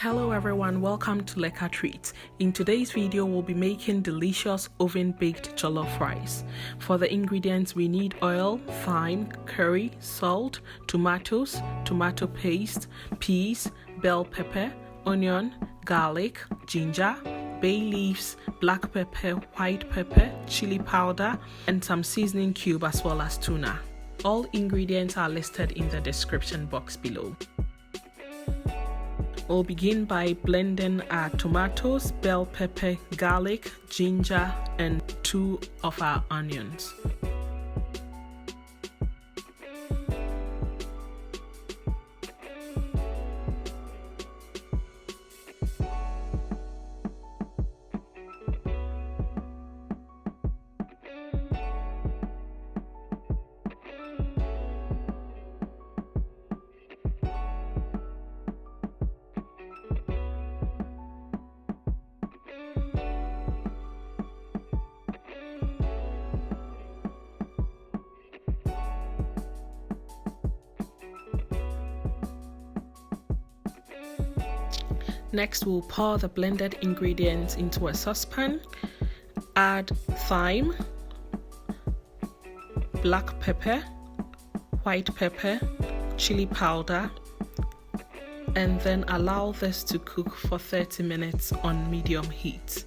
Hello everyone, welcome to Lekka Treats. In today's video, we'll be making delicious oven-baked jollof rice. For the ingredients, we need oil, thyme, curry, salt, tomatoes, tomato paste, peas, bell pepper, onion, garlic, ginger, bay leaves, black pepper, white pepper, chili powder, and some seasoning cube as well as tuna. All ingredients are listed in the description box below. We'll begin by blending our tomatoes, bell pepper, garlic, ginger, and 2 of our onions. Next, we'll pour the blended ingredients into a saucepan, add thyme, black pepper, white pepper, chili powder, and then allow this to cook for 30 minutes on medium heat.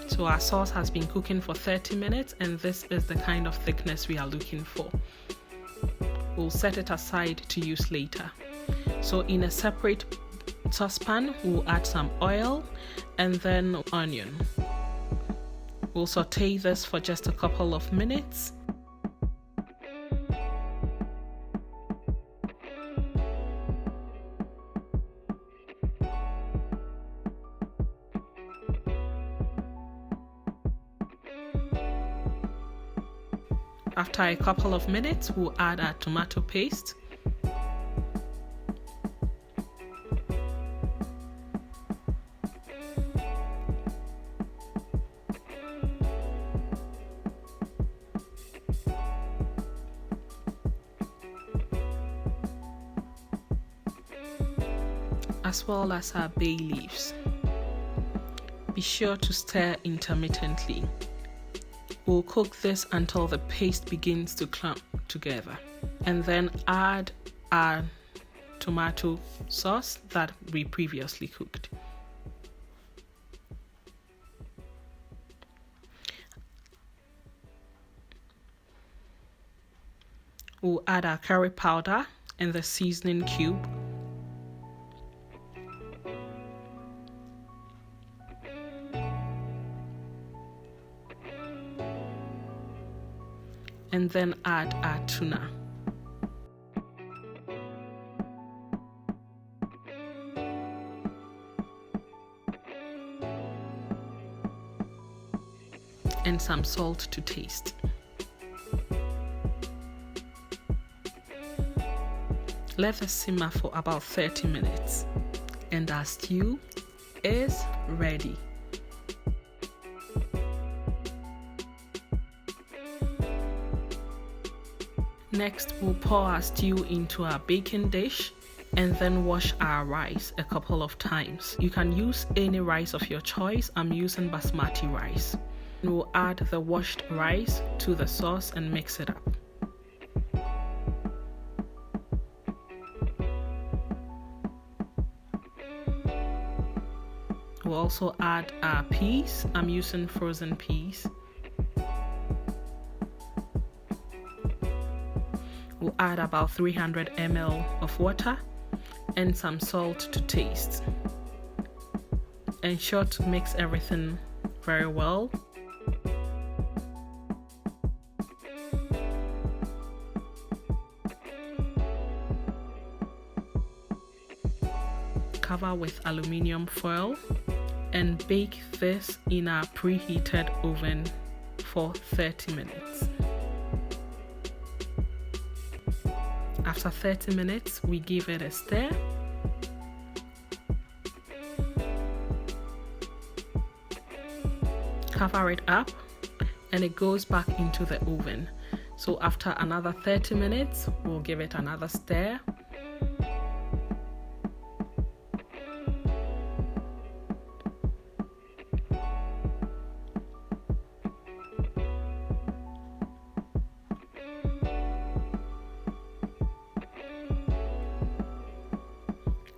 So our sauce has been cooking for 30 minutes and this is the kind of thickness we are looking for. We'll set it aside to use later. So in a separate saucepan, we'll add some oil and then onion. We'll saute this for just a couple of minutes. After a couple of minutes, we'll add our tomato paste. As well as our bay leaves. Be sure to stir intermittently. We'll cook this until the paste begins to clump together, and then add our tomato sauce that we previously cooked. We'll add our curry powder and the seasoning cube. And then add our tuna. And some salt to taste. Let this simmer for about 30 minutes. And our stew is ready. Next, we'll pour our stew into our baking dish and then wash our rice a couple of times. You can use any rice of your choice. I'm using Basmati rice. We'll add the washed rice to the sauce and mix it up. We'll also add our peas. I'm using frozen peas. We'll add about 300 ml of water and some salt to taste. Ensure to mix everything very well. Cover with aluminium foil and bake this in our preheated oven for 30 minutes. After 30 minutes, we give it a stir. Cover it up and it goes back into the oven. So after another 30 minutes, we'll give it another stir.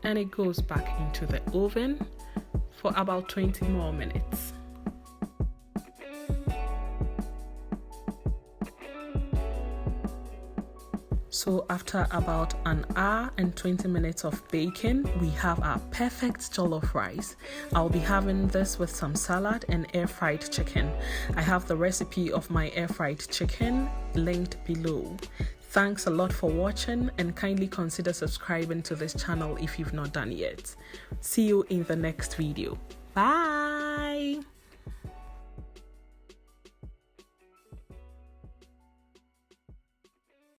And it goes back into the oven for about 20 more minutes. So after about an hour and 20 minutes of baking, we have our perfect jollof rice. I'll be having this with some salad and air-fried chicken. I have the recipe of my air-fried chicken linked below. Thanks a lot for watching, and kindly consider subscribing to this channel if you've not done yet. See you in the next video. Bye!